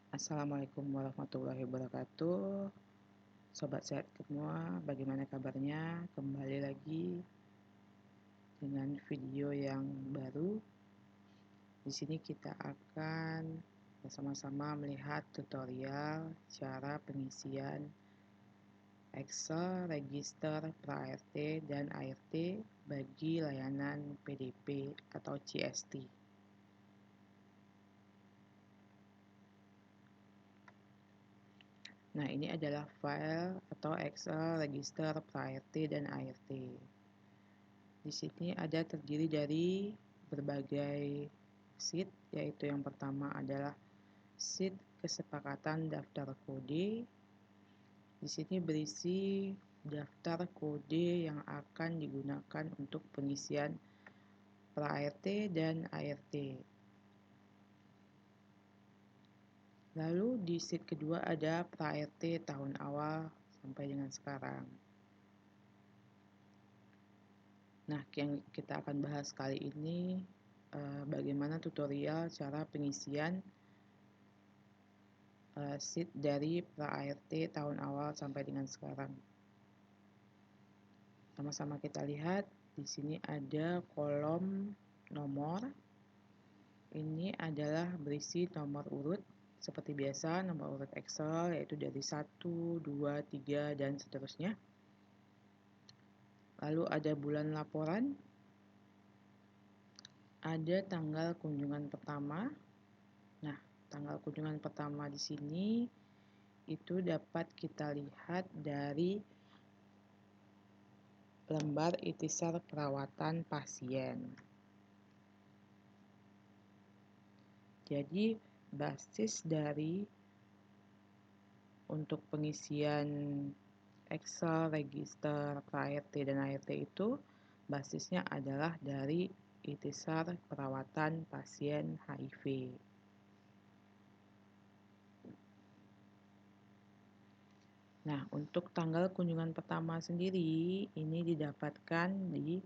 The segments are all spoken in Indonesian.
Assalamualaikum warahmatullahi wabarakatuh. Sobat sehat semua, bagaimana kabarnya? Kembali lagi dengan video yang baru. Di sini kita akan bersama-sama melihat tutorial cara pengisian Excel, register pra-ART dan ART bagi layanan PDP atau CST. Nah, ini adalah file atau Excel, register, pra-ART, dan ART. Di sini ada terdiri dari berbagai sheet, yaitu yang pertama adalah sheet kesepakatan daftar kode. Di sini berisi daftar kode yang akan digunakan untuk pengisian pra-ART dan ART. Lalu di sheet kedua ada pra-ART tahun awal sampai dengan sekarang. Nah, yang kita akan bahas kali ini bagaimana tutorial cara pengisian sheet dari pra-ART tahun awal sampai dengan sekarang. Sama-sama kita lihat di sini ada kolom nomor. Ini adalah berisi nomor urut seperti biasa, nomor urut Excel yaitu dari 1, 2, 3 dan seterusnya. Lalu ada bulan laporan, ada tanggal kunjungan pertama. Nah, tanggal kunjungan pertama di sini itu dapat kita lihat dari lembar ikhtisar perawatan pasien. Jadi, basis dari untuk pengisian Excel, register, pra-ART, dan ART itu basisnya adalah dari ikhtisar perawatan pasien HIV. Nah, untuk tanggal kunjungan pertama sendiri, ini didapatkan di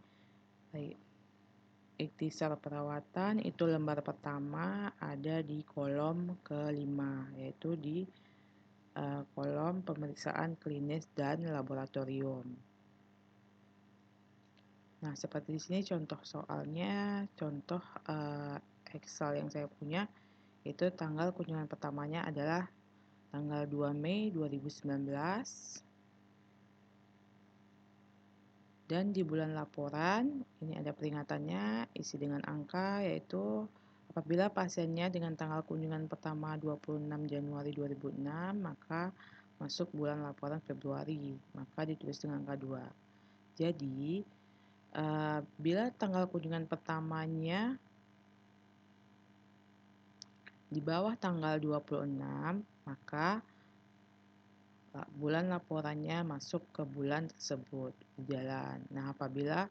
ikhtisar perawatan, itu lembar pertama ada di kolom kelima, yaitu di kolom pemeriksaan klinis dan laboratorium. Nah, seperti di sini contoh soalnya, contoh Excel yang saya punya, itu tanggal kunjungan pertamanya adalah tanggal 2 Mei 2019. Dan di bulan laporan, ini ada peringatannya, isi dengan angka, yaitu apabila pasiennya dengan tanggal kunjungan pertama 26 Januari 2006, maka masuk bulan laporan Februari, maka ditulis dengan angka 2. Jadi, bila tanggal kunjungan pertamanya di bawah tanggal 26, maka bulan laporannya masuk ke bulan tersebut berjalan. Nah, apabila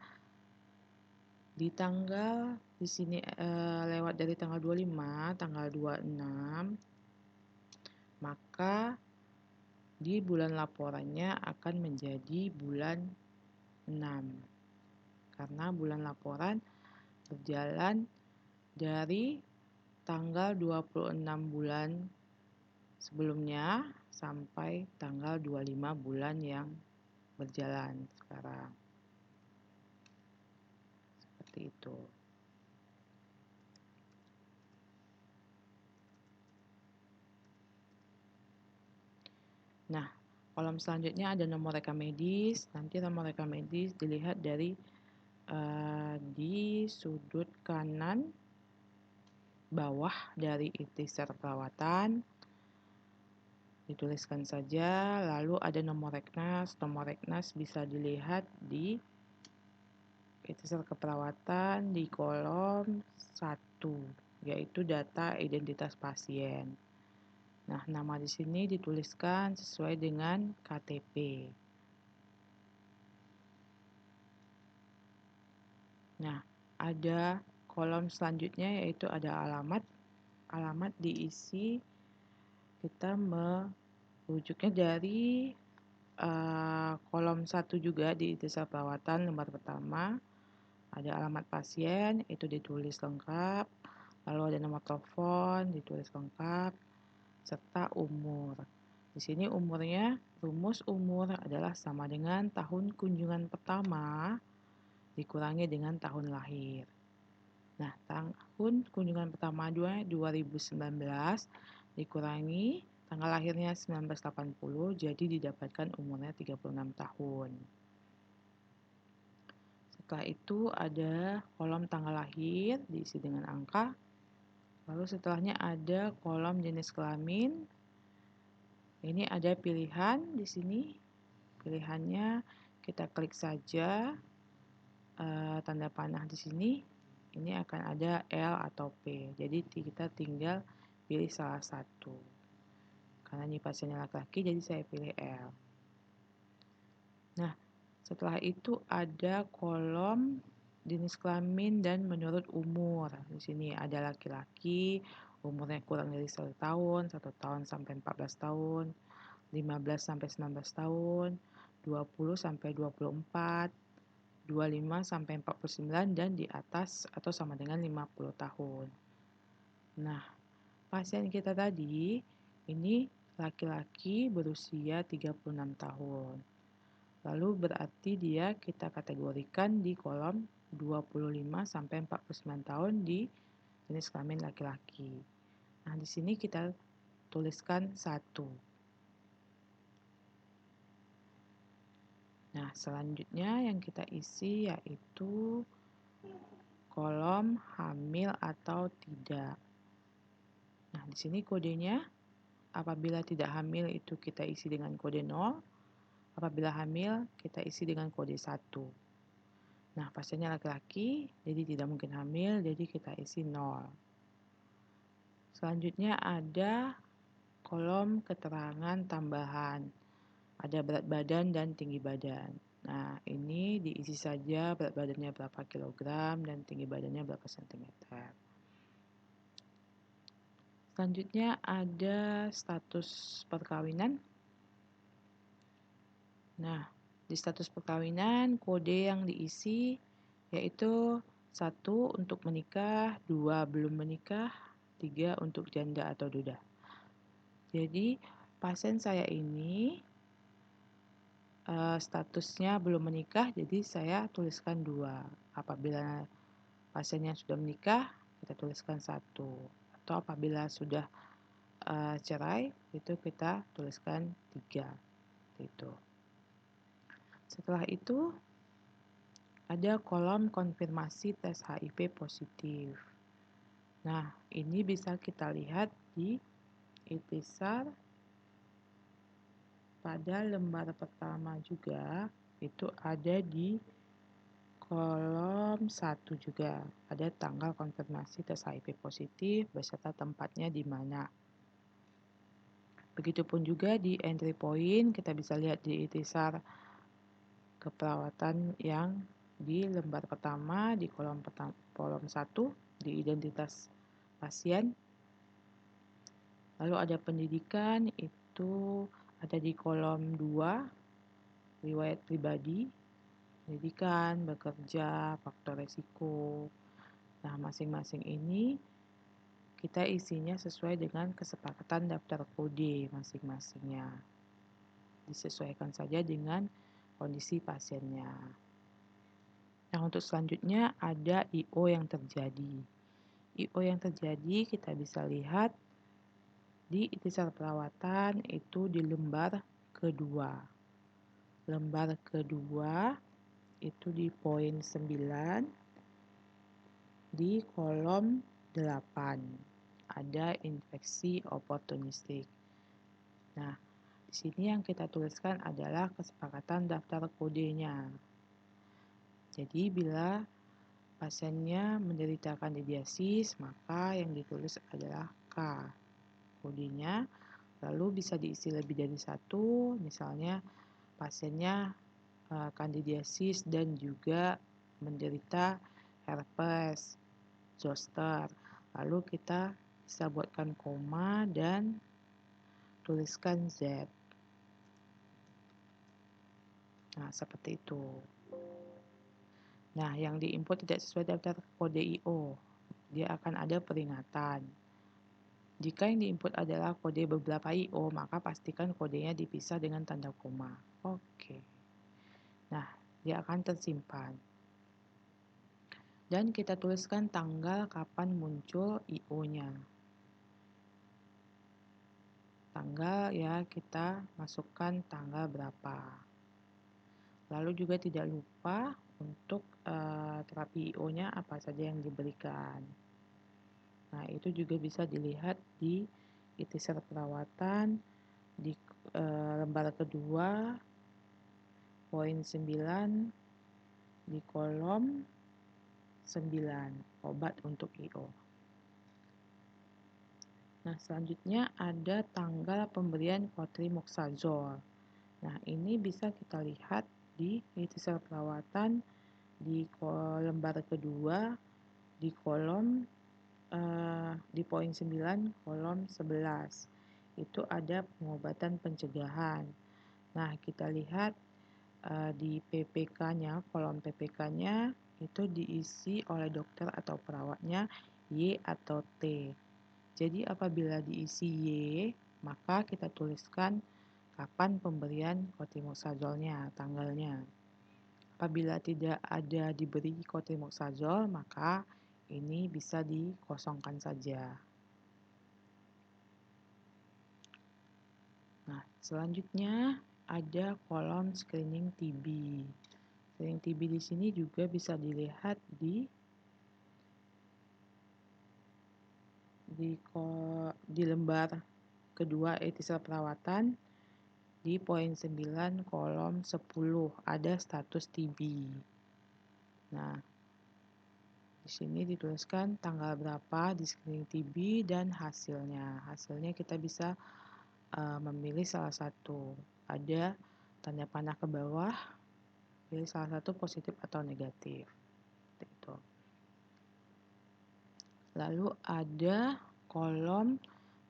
di tanggal di sini lewat dari tanggal 25, tanggal 26, maka di bulan laporannya akan menjadi bulan 6. Karena bulan laporan berjalan dari tanggal 26 bulan sebelumnya sampai tanggal 25 bulan yang berjalan sekarang. Seperti itu. Nah, kolom selanjutnya ada nomor rekam medis. Nanti nomor rekam medis dilihat dari di sudut kanan bawah dari ikhtisar perawatan. Dituliskan saja, lalu ada nomor reknas. Nomor reknas bisa dilihat di ikhtisar keperawatan di kolom 1, yaitu data identitas pasien. Nah, nama di sini dituliskan sesuai dengan KTP. Nah, ada kolom selanjutnya yaitu ada alamat. Alamat diisi, kita merujuknya dari kolom 1 juga di ikhtisar perawatan lembar pertama. Ada alamat pasien, itu ditulis lengkap. Lalu ada nomor telepon, ditulis lengkap. serta umur. Di sini rumus umur adalah sama dengan tahun kunjungan pertama dikurangi dengan tahun lahir. Nah, tahun kunjungan pertama 2019 dikurangi tanggal lahirnya 1980, jadi didapatkan umurnya 36 tahun. Setelah itu ada kolom tanggal lahir diisi dengan angka. Lalu setelahnya ada kolom jenis kelamin. Ini ada pilihan di sini. Pilihannya kita klik saja tanda panah di sini. Ini akan ada L atau P. Jadi kita tinggal pilih salah satu. Karena ini pasiennya laki-laki, jadi saya pilih L. Nah, setelah itu ada kolom jenis kelamin dan menurut umur. Di sini ada laki-laki, umurnya kurang dari 1 tahun, 1 tahun sampai 14 tahun, 15 sampai 19 tahun, 20 sampai 24, 25 sampai 49, dan di atas atau sama dengan 50 tahun. Nah, pasien kita tadi ini laki-laki berusia 36 tahun. Lalu berarti kita kategorikan di kolom 25 sampai 49 tahun di jenis kelamin laki-laki. Nah, di sini kita tuliskan 1. Nah, selanjutnya yang kita isi yaitu kolom hamil atau tidak. Nah, di sini kodenya apabila tidak hamil itu kita isi dengan kode 0. Apabila hamil kita isi dengan kode 1. Nah, pasiennya laki-laki, jadi tidak mungkin hamil, jadi kita isi 0. Selanjutnya ada kolom keterangan tambahan. Ada berat badan dan tinggi badan. Nah, ini diisi saja berat badannya berapa kilogram dan tinggi badannya berapa sentimeter. Selanjutnya ada status perkawinan. Nah, di status perkawinan kode yang diisi yaitu 1 untuk menikah, 2 belum menikah, 3 untuk janda atau duda. Jadi, pasien saya ini statusnya belum menikah, jadi saya tuliskan 2. Apabila pasiennya sudah menikah, kita tuliskan 1. Atau apabila sudah cerai, itu kita tuliskan 3. Itu. Setelah itu, ada kolom konfirmasi tes HIV positif. Nah, ini bisa kita lihat di ikhtisar pada lembar pertama juga, itu ada di kolom 1 juga. Ada tanggal konfirmasi tes HIV positif beserta tempatnya di mana. Begitupun juga di entry point, kita bisa lihat di ikhtisar keperawatan yang di lembar pertama, di kolom 1, di identitas pasien. Lalu ada pendidikan, itu ada di kolom 2, riwayat pribadi, pendidikan, bekerja, faktor resiko. Nah, masing-masing ini kita isinya sesuai dengan kesepakatan daftar kode masing-masingnya. Disesuaikan saja dengan kondisi pasiennya. Nah, untuk selanjutnya ada I.O. yang terjadi. I.O. yang terjadi kita bisa lihat di ikhtisar perawatan itu di lembar kedua. Lembar kedua itu di poin 9 di kolom 8. Ada infeksi oportunistik. Nah, di sini yang kita tuliskan adalah kesepakatan daftar kodenya. Jadi bila pasiennya menderita kandidiasis, maka yang ditulis adalah K. Kodenya, lalu bisa diisi lebih dari 1, misalnya pasiennya kandidiasis dan juga menderita herpes zoster, lalu kita bisa buatkan koma dan tuliskan Z. Nah, seperti itu. Nah, yang diinput tidak sesuai daftar kode I.O. dia akan ada peringatan. Jika yang diinput adalah kode beberapa I/O, maka pastikan kodenya dipisah dengan tanda koma. Oke. Nah, dia akan tersimpan. Dan kita tuliskan tanggal kapan muncul I/O-nya. Tanggal ya, kita masukkan tanggal berapa. Lalu juga tidak lupa untuk terapi I/O-nya apa saja yang diberikan. Nah, itu juga bisa dilihat di ikhtisar perawatan di lembar kedua, poin 9, di kolom 9, obat untuk I/O. Nah, selanjutnya ada tanggal pemberian cotrimoxazole. Nah, ini bisa kita lihat di ikhtisar perawatan di lembar kedua, di kolom di poin 9 kolom 11 itu ada pengobatan pencegahan. Nah, kita lihat di PPK-nya, kolom PPK-nya itu diisi oleh dokter atau perawatnya Y atau T. Jadi apabila diisi Y, maka kita tuliskan kapan pemberian cotrimoxazole-nya, tanggalnya. Apabila tidak ada diberi cotrimoxazole, maka ini bisa dikosongkan saja. Nah, selanjutnya ada kolom screening TB. Screening TB di sini juga bisa dilihat di lembar kedua ikhtisar perawatan di poin 9 kolom 10 ada status TB. Nah, di sini dituliskan tanggal berapa di screening TB dan hasilnya. Hasilnya kita bisa memilih salah satu. Ada tanda panah ke bawah, pilih salah satu positif atau negatif. Itu. Lalu ada kolom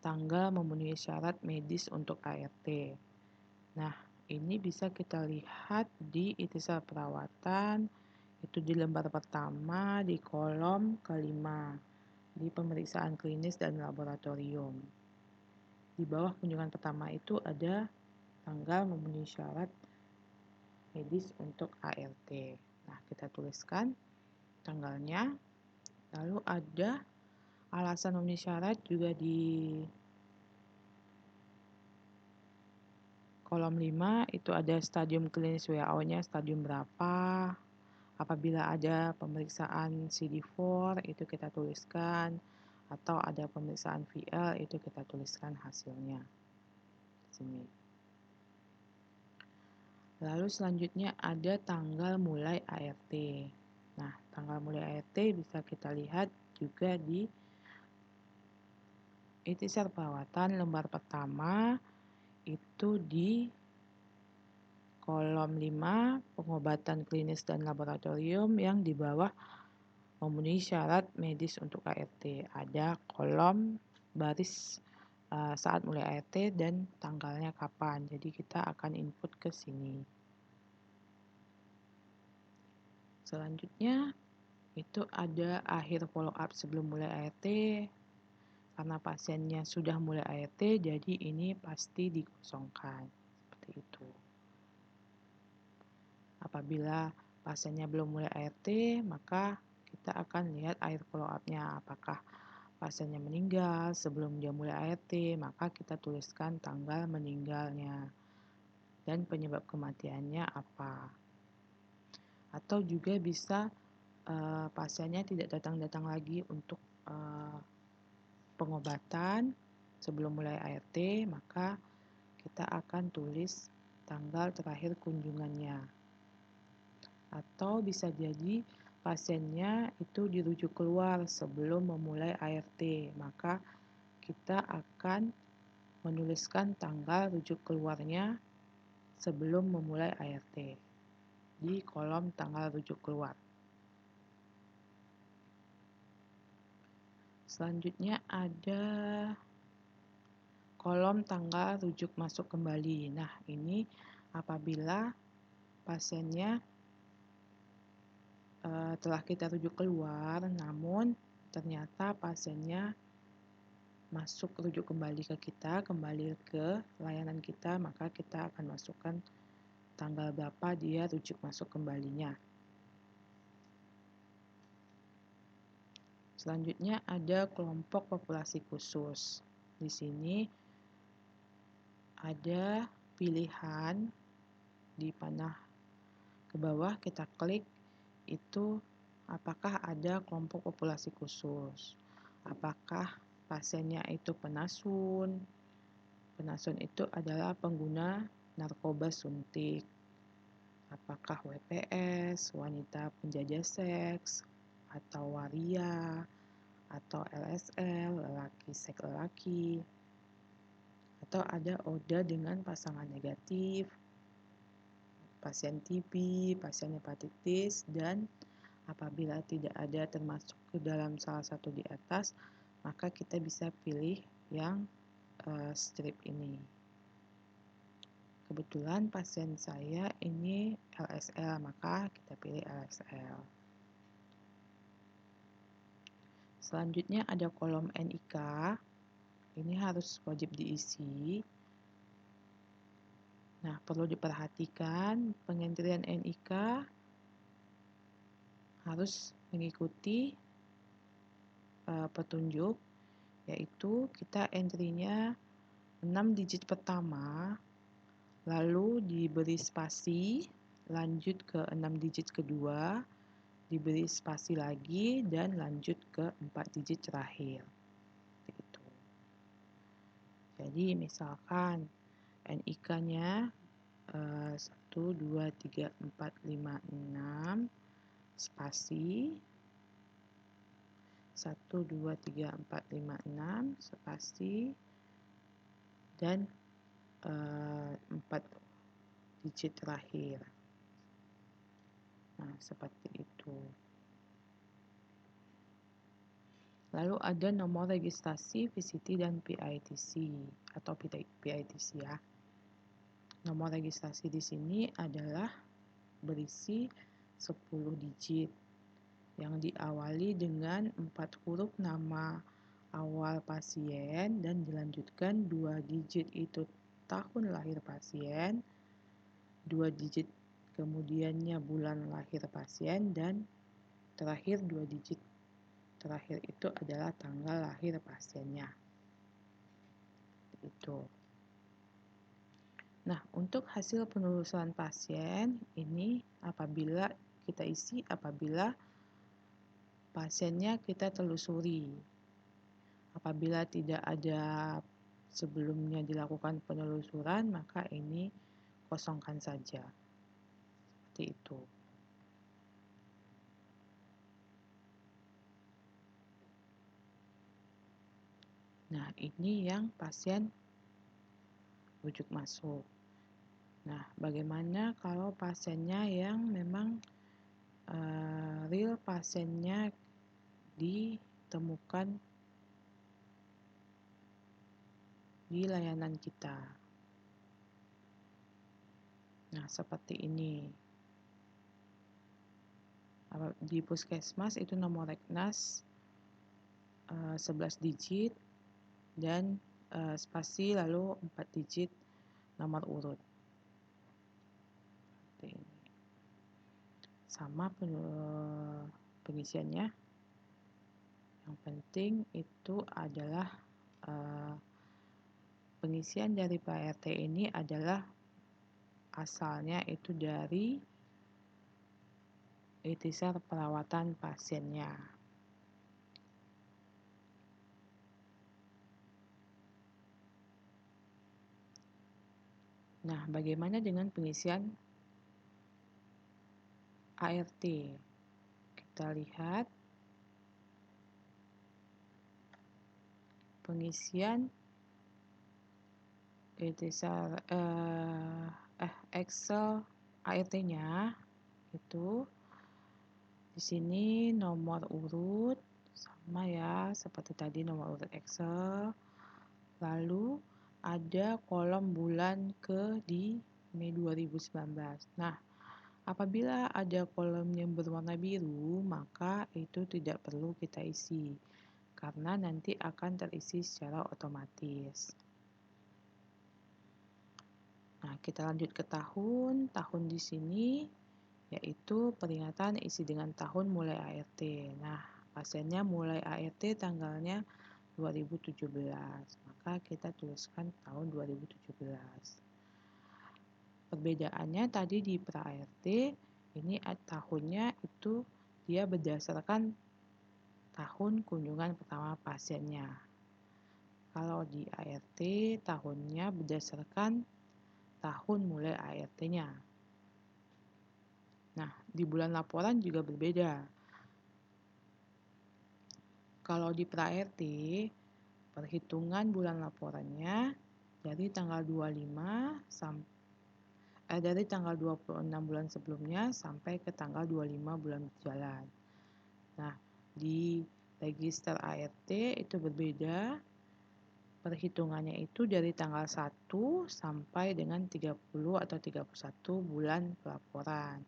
tanggal memenuhi syarat medis untuk ART. Nah, ini bisa kita lihat di ikhtisar perawatan itu di lembar pertama di kolom kelima di pemeriksaan klinis dan laboratorium. Di bawah kunjungan pertama itu ada tanggal memenuhi syarat medis untuk ART. Nah, kita tuliskan tanggalnya. Lalu ada alasan memenuhi syarat juga di kolom 5 itu ada stadium klinis WHO-nya stadium berapa. Apabila ada pemeriksaan CD4 itu kita tuliskan, atau ada pemeriksaan VL itu kita tuliskan hasilnya. Sini. Lalu selanjutnya ada tanggal mulai ART. Nah, tanggal mulai ART bisa kita lihat juga di ikhtisar perawatan lembar pertama itu di kolom 5 pengobatan klinis dan laboratorium yang di bawah memenuhi syarat medis untuk ART. Ada kolom baris saat mulai ART dan tanggalnya kapan. Jadi kita akan input ke sini. Selanjutnya itu ada akhir follow up sebelum mulai ART. Karena pasiennya sudah mulai ART, jadi ini pasti dikosongkan. Seperti itu. Apabila pasiennya belum mulai ART, maka kita akan lihat akhir follow up-nya. Apakah pasiennya meninggal sebelum dia mulai ART, maka kita tuliskan tanggal meninggalnya dan penyebab kematiannya apa. Atau juga bisa pasiennya tidak datang-datang lagi untuk pengobatan sebelum mulai ART, maka kita akan tulis tanggal terakhir kunjungannya. Atau bisa jadi pasiennya itu dirujuk keluar sebelum memulai ART, maka kita akan menuliskan tanggal rujuk keluarnya sebelum memulai ART di kolom tanggal rujuk keluar. Selanjutnya ada kolom tanggal rujuk masuk kembali. Nah, ini apabila pasiennya telah kita rujuk keluar, namun ternyata pasiennya rujuk kembali ke kita, kembali ke layanan kita, maka kita akan masukkan tanggal berapa dia rujuk masuk kembalinya. Selanjutnya ada kelompok populasi khusus. Di sini ada pilihan di panah ke bawah, kita klik itu apakah ada kelompok populasi khusus. Apakah pasiennya itu penasun. Penasun itu adalah pengguna narkoba suntik. Apakah WPS, wanita penjajah seks, atau waria, atau LSL, lelaki seks lelaki, atau ada ODA dengan pasangan negatif, pasien TB, pasien hepatitis, dan apabila tidak ada termasuk ke dalam salah satu di atas, maka kita bisa pilih yang strip ini. Kebetulan pasien saya ini LSL, maka kita pilih LSL. Selanjutnya ada kolom NIK. Ini harus wajib diisi. Nah, perlu diperhatikan pengentrian NIK harus mengikuti petunjuk, yaitu kita entry-nya 6 digit pertama, lalu diberi spasi, lanjut ke 6 digit kedua, diberi spasi lagi, dan lanjut ke 4 digit terakhir. Gitu. Jadi misalkan NIK-nya 1, 2, 3, 4, 5, 6, spasi 1, 2, 3, 4, 5, 6, spasi, dan 4 digit terakhir. Nah, seperti itu. Lalu ada nomor registrasi VCT dan PITC atau PITC ya. Nomor registrasi di sini adalah berisi 10 digit yang diawali dengan 4 huruf nama awal pasien dan dilanjutkan 2 digit itu tahun lahir pasien, 2 digit kemudiannya bulan lahir pasien, dan terakhir 2 digit terakhir itu adalah tanggal lahir pasiennya. Itu. Nah, untuk hasil penelusuran pasien ini apabila kita isi apabila pasiennya kita telusuri. Apabila tidak ada sebelumnya dilakukan penelusuran, maka ini kosongkan saja. Seperti itu. Nah, ini yang pasien rujuk masuk. Nah, bagaimana kalau pasiennya yang memang real pasiennya ditemukan di layanan kita? Nah, seperti ini. Di puskesmas itu nomor reknas 11 digit dan spasi lalu 4 digit nomor urut. Seperti ini. Sama pengisiannya. Yang penting itu adalah pengisian dari Pak RT ini adalah asalnya itu dari ikhtisar perawatan pasiennya. Nah, bagaimana dengan pengisian ART? Kita lihat pengisian ikhtisar Excel ART-nya itu di sini nomor urut sama ya seperti tadi nomor urut Excel. Lalu ada kolom bulan di Mei 2019. Nah, apabila ada kolom yang berwarna biru, maka itu tidak perlu kita isi. karena nanti akan terisi secara otomatis. Nah, kita lanjut ke tahun. Tahun di sini yaitu peringatan isi dengan tahun mulai ART. Nah, pasiennya mulai ART tanggalnya 2017. Maka kita tuliskan tahun 2017. Perbedaannya tadi di pra-ART, ini tahunnya itu dia berdasarkan tahun kunjungan pertama pasiennya. Kalau di ART, tahunnya berdasarkan tahun mulai ART-nya. Nah, di bulan laporan juga berbeda. Kalau di pra-ART, perhitungan bulan laporannya dari tanggal 26 bulan sebelumnya sampai ke tanggal 25 bulan berjalan. Nah, di register ART itu berbeda. Perhitungannya itu dari tanggal 1 sampai dengan 30 atau 31 bulan pelaporan.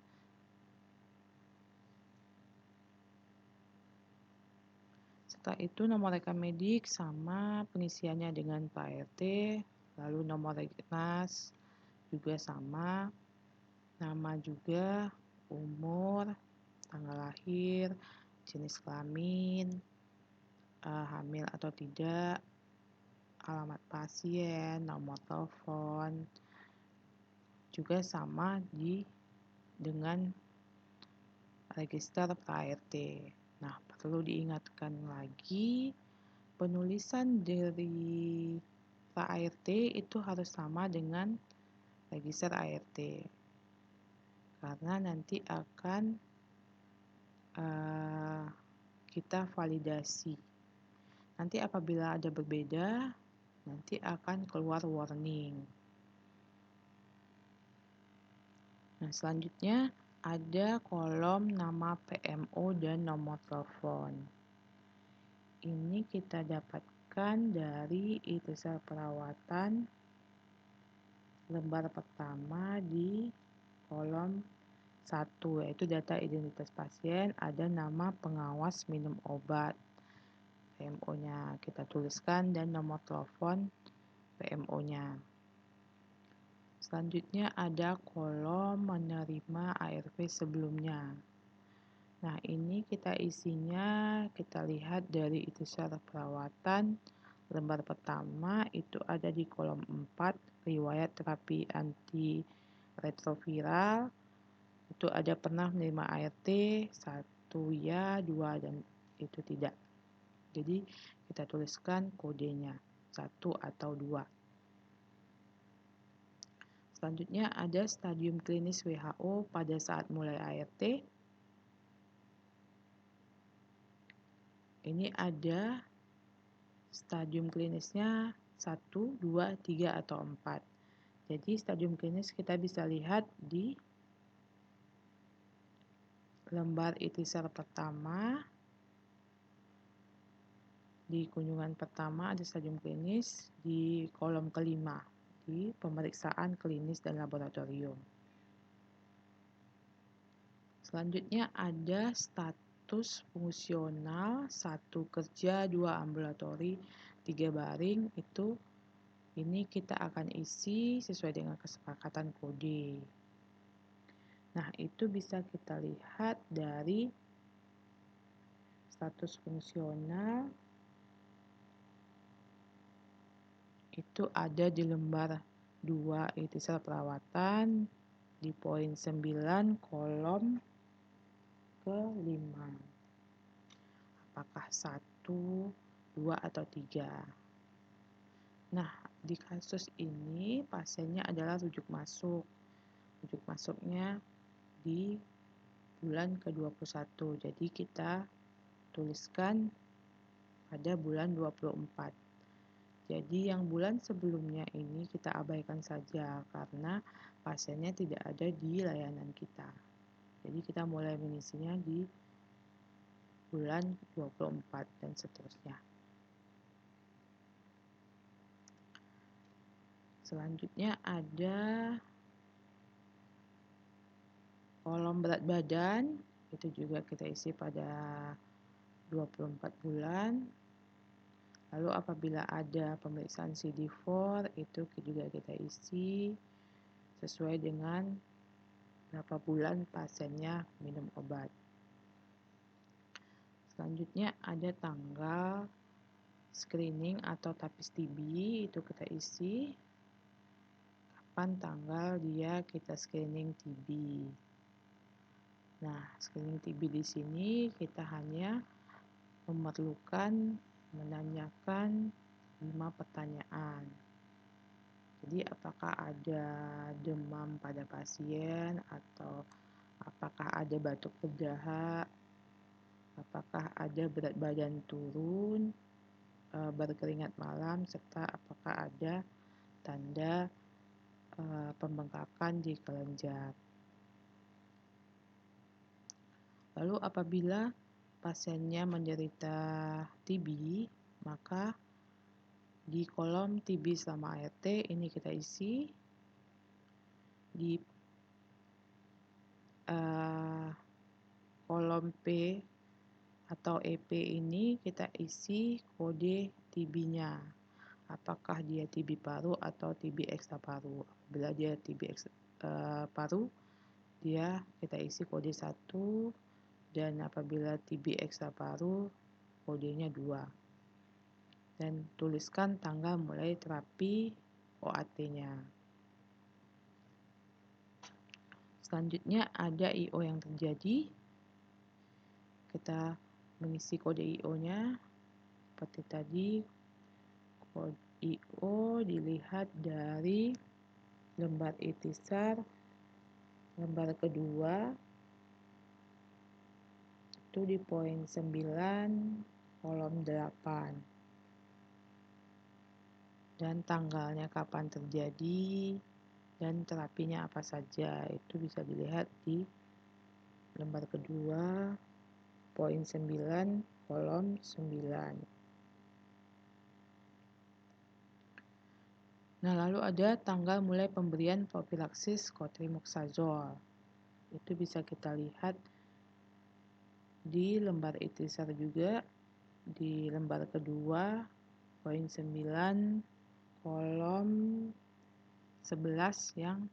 Setelah itu nomor rekam medik sama pengisiannya dengan pra-ART, lalu nomor Regnas juga sama, nama juga, umur, tanggal lahir, jenis kelamin, hamil atau tidak, alamat pasien, nomor telepon, juga sama dengan register pra-ART. Nah, perlu diingatkan lagi, penulisan dari pra-ART itu harus sama dengan register ART, karena nanti akan kita validasi. Nanti apabila ada berbeda, nanti akan keluar warning. Nah, selanjutnya ada kolom nama PMO dan nomor telepon. Ini kita dapatkan dari ijazah perawatan lembar pertama di kolom 1, yaitu data identitas pasien, ada nama pengawas minum obat, PMO-nya kita tuliskan, dan nomor telepon PMO-nya. Selanjutnya ada kolom menerima ARV sebelumnya. Nah, ini kita isinya, kita lihat dari ijazah perawatan lembar pertama itu ada di kolom 4, riwayat terapi antiretroviral. Itu ada pernah menerima ART, 1 ya, 2 dan itu tidak. Jadi kita tuliskan kodenya 1 atau 2. Selanjutnya ada stadium klinis WHO pada saat mulai ART. Ini ada stadium klinisnya 1, 2, 3, atau 4. Jadi stadium klinis kita bisa lihat di lembar ikhtisar pertama. Di kunjungan pertama ada stadium klinis di kolom kelima, di pemeriksaan klinis dan laboratorium. Selanjutnya ada status fungsional 1 kerja, 2 ambulatori, 3 baring. Ini kita akan isi sesuai dengan kesepakatan kode. Nah, itu bisa kita lihat dari status fungsional itu ada di lembar 2 ikhtisar perawatan di poin 9 kolom ke-5. Apakah 1, 2, atau 3? Nah, di kasus ini pasiennya adalah rujuk masuk. Rujuk masuknya di bulan ke-21. Jadi kita tuliskan pada bulan 24. Jadi yang bulan sebelumnya ini kita abaikan saja karena pasiennya tidak ada di layanan kita. Jadi kita mulai mengisinya di bulan 24 dan seterusnya. Selanjutnya ada kolom berat badan, itu juga kita isi pada 24 bulan. Lalu apabila ada pemeriksaan CD4 itu juga kita isi sesuai dengan berapa bulan pasiennya minum obat. Selanjutnya ada tanggal screening atau tapis TB, itu kita isi kapan tanggal dia kita screening TB. Nah, screening TB di sini kita hanya memerlukan menanyakan 5 pertanyaan. Jadi apakah ada demam pada pasien, atau apakah ada batuk berdahak, apakah ada berat badan turun, berkeringat malam, serta apakah ada tanda pembengkakan di kelenjar. Lalu apabila pasiennya menderita TB, maka di kolom TB selama ART ini kita isi di kolom P atau EP ini kita isi kode TB-nya. Apakah dia TB paru atau TB ekstra paru. Bila dia TB paru, kita isi kode 1, dan apabila TB ekstra paru, kodenya 2. Dan tuliskan tanggal mulai terapi OAT-nya. Selanjutnya ada IO yang terjadi. Kita mengisi kode IO-nya seperti tadi. Kode IO dilihat dari lembar ikhtisar lembar kedua itu di poin 9 kolom 8, dan tanggalnya kapan terjadi dan terapinya apa saja itu bisa dilihat di lembar kedua poin 9 kolom 9. Nah, lalu ada tanggal mulai pemberian profilaksis cotrimoxazole. Itu bisa kita lihat di lembar ikhtisar juga, di lembar kedua poin 9 kolom 11 yang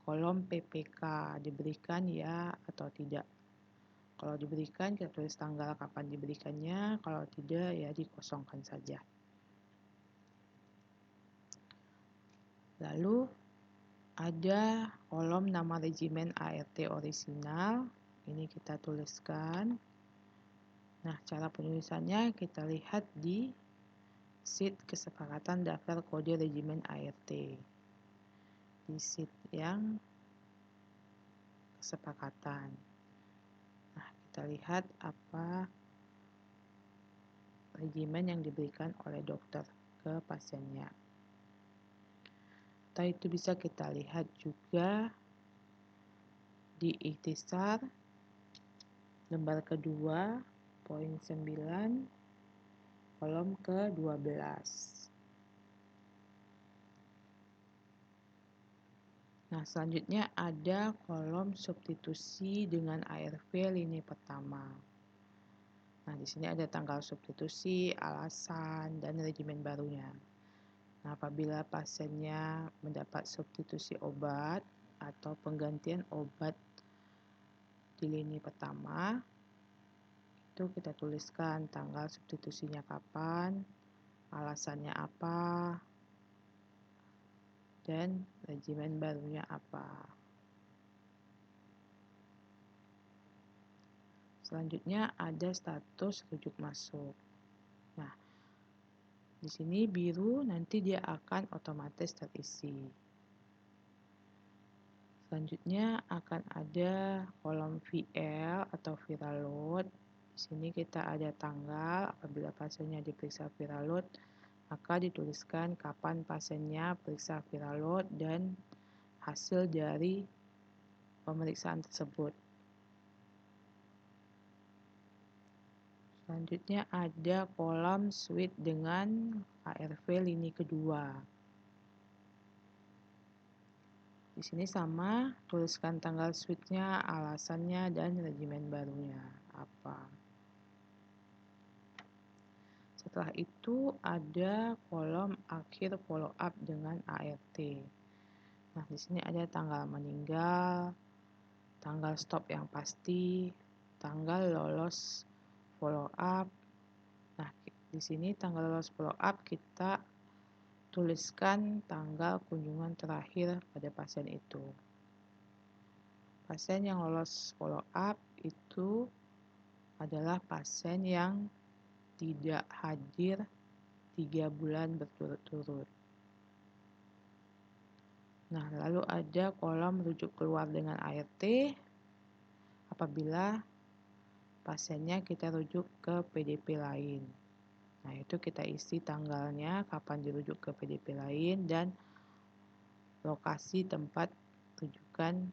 kolom PPK, diberikan ya atau tidak. Kalau diberikan kita tulis tanggal kapan diberikannya, kalau tidak ya dikosongkan saja. Lalu ada kolom nama regimen ART orisinal, ini kita tuliskan. Nah, cara penulisannya kita lihat di sheet kesepakatan daftar kode regimen ART. Di sheet yang kesepakatan. Nah, kita lihat apa regimen yang diberikan oleh dokter ke pasiennya. Atau itu bisa kita lihat juga di ikhtisar lembar kedua poin 9 kolom ke-12. Nah, selanjutnya ada kolom substitusi dengan ARV lini pertama. Nah, di sini ada tanggal substitusi, alasan, dan regimen barunya. Nah, apabila pasiennya mendapat substitusi obat atau penggantian obat di lini pertama, itu kita tuliskan tanggal substitusinya kapan, alasannya apa, dan regimen barunya apa. Selanjutnya ada status rujuk masuk. Nah, di sini biru, nanti dia akan otomatis terisi. Selanjutnya akan ada kolom VL atau viral load. Di sini kita ada tanggal apabila pasiennya diperiksa viral load, maka dituliskan kapan pasiennya periksa viral load dan hasil dari pemeriksaan tersebut. Selanjutnya ada kolom switch dengan ARV lini kedua. Di sini sama, tuliskan tanggal switch-nya, alasannya, dan regimen barunya apa. Setelah itu ada kolom akhir follow up dengan ART. Nah, di sini ada tanggal meninggal, tanggal stop yang pasti, tanggal lolos follow up. Nah, di sini tanggal lolos follow up kita tuliskan tanggal kunjungan terakhir pada pasien itu. Pasien yang lolos follow up itu adalah pasien yang tidak hadir 3 bulan berturut-turut. Nah, lalu ada kolom rujuk keluar dengan ART apabila pasiennya kita rujuk ke PDP lain. Nah, itu kita isi tanggalnya, kapan dirujuk ke PDP lain, dan lokasi tempat rujukan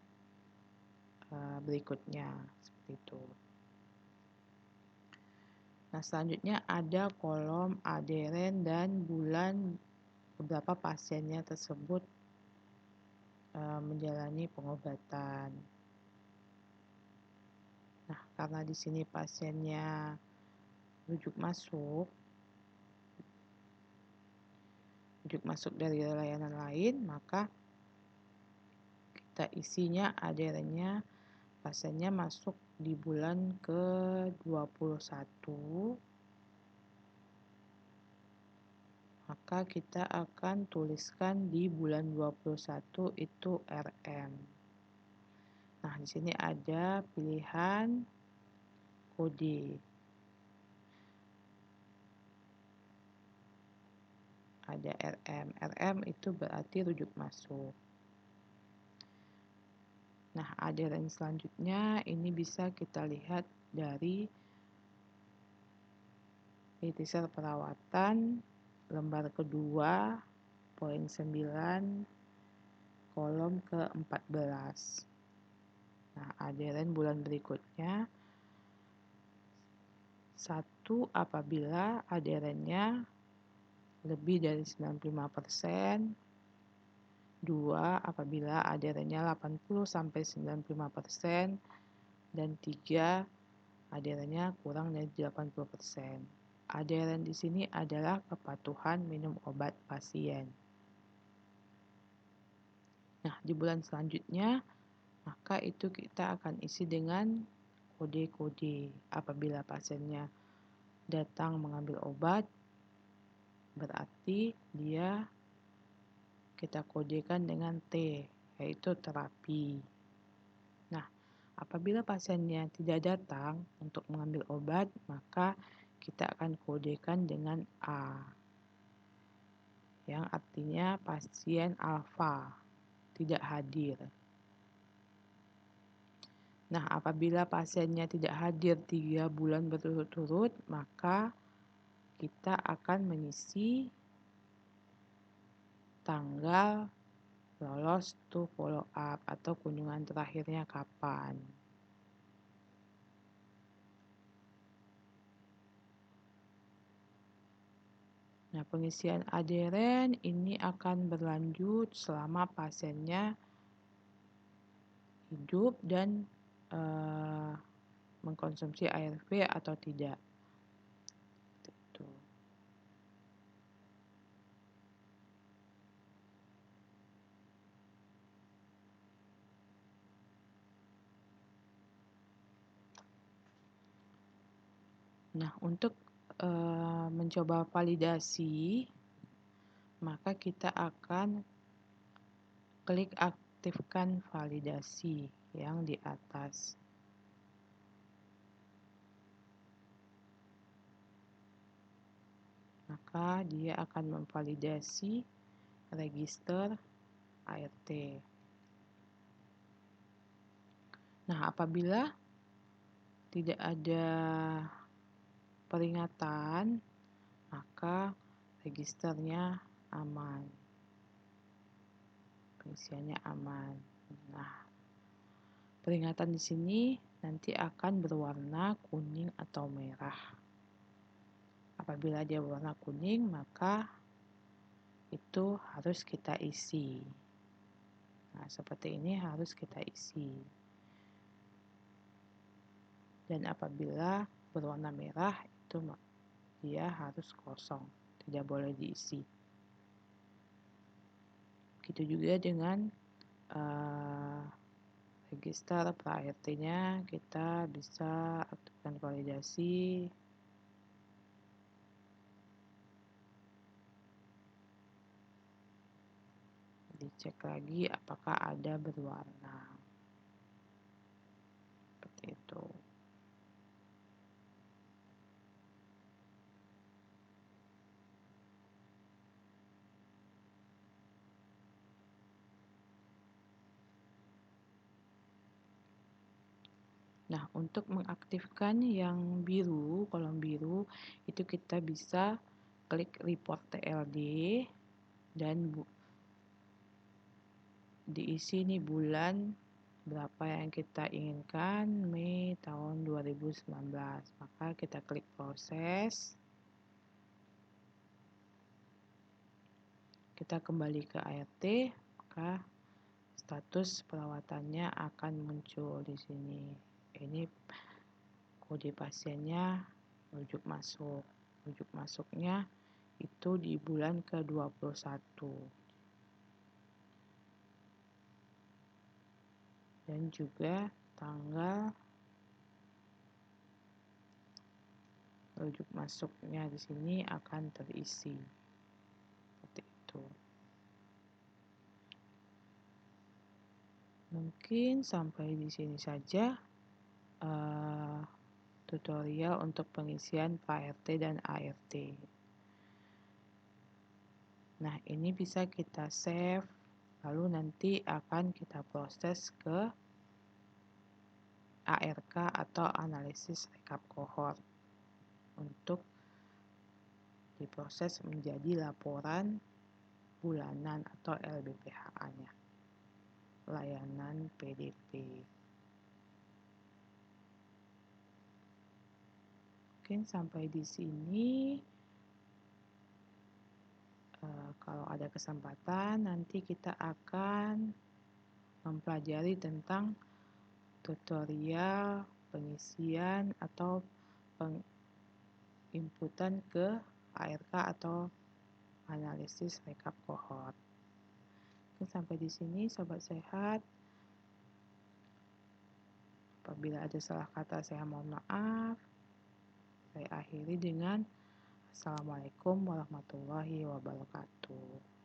berikutnya, seperti itu. Nah, selanjutnya ada kolom aderen dan bulan beberapa pasiennya tersebut menjalani pengobatan. Nah, karena di sini pasiennya rujuk masuk dari layanan lain, maka kita isinya aderennya pasiennya masuk di bulan ke-21, maka kita akan tuliskan di bulan 21 itu RM. Nah, di sini ada pilihan kode. Ada RM. RM itu berarti rujuk masuk. Nah, aderen selanjutnya ini bisa kita lihat dari teaser perawatan lembar kedua, poin 9, kolom ke-14. Nah, aderen bulan berikutnya 1 apabila aderennya lebih dari 95%, 2 apabila aderennya 80-95%, dan 3 aderennya kurang dari 80%. Aderen di sini adalah kepatuhan minum obat pasien. Nah, di bulan selanjutnya, maka itu kita akan isi dengan kode-kode. Apabila pasiennya datang mengambil obat, berarti dia kita kodekan dengan T, yaitu terapi. Nah, apabila pasiennya tidak datang untuk mengambil obat, maka kita akan kodekan dengan A, yang artinya pasien alfa, tidak hadir. Nah, apabila pasiennya tidak hadir 3 bulan berturut-turut, maka kita akan mengisi tanggal lolos to follow up atau kunjungan terakhirnya kapan. Nah, pengisian aderen ini akan berlanjut selama pasiennya hidup dan mengkonsumsi ARV atau tidak. Gitu. Nah, untuk mencoba validasi, maka kita akan klik aktifkan validasi yang di atas. Maka dia akan memvalidasi register ART. Nah, apabila tidak ada peringatan, maka registernya aman, pengisiannya aman. Nah, peringatan di sini nanti akan berwarna kuning atau merah. Apabila dia berwarna kuning, maka itu harus kita isi. Nah, seperti ini harus kita isi. Dan apabila berwarna merah, itu dia harus kosong, tidak boleh diisi. Begitu juga dengan register pra-ART-nya, kita bisa aktifkan validasi. Dicek lagi apakah ada berwarna. Seperti itu. Nah, untuk mengaktifkan yang biru, kolom biru, itu kita bisa klik report TLD dan diisi nih bulan berapa yang kita inginkan, Mei tahun 2019. Maka kita klik proses. Kita kembali ke ART, maka status perawatannya akan muncul di sini. Ini kode pasiennya rujuk masuk. Rujuk masuknya itu di bulan ke-21. Dan juga tanggal rujuk masuknya di sini akan terisi. Seperti itu. Mungkin sampai di sini saja tutorial untuk pengisian pra-ART dan ART. Nah, ini bisa kita save, lalu nanti akan kita proses ke ARK atau analisis rekap kohort untuk diproses menjadi laporan bulanan atau LBPHA-nya, layanan PDP. Mungkin sampai di sini. Kalau ada kesempatan, nanti kita akan mempelajari tentang tutorial pengisian atau penginputan ke ARK atau analisis rekap kohort. Mungkin sampai di sini, sobat sehat. Apabila ada salah kata, saya mohon maaf. Saya akhiri dengan Assalamualaikum warahmatullahi wabarakatuh.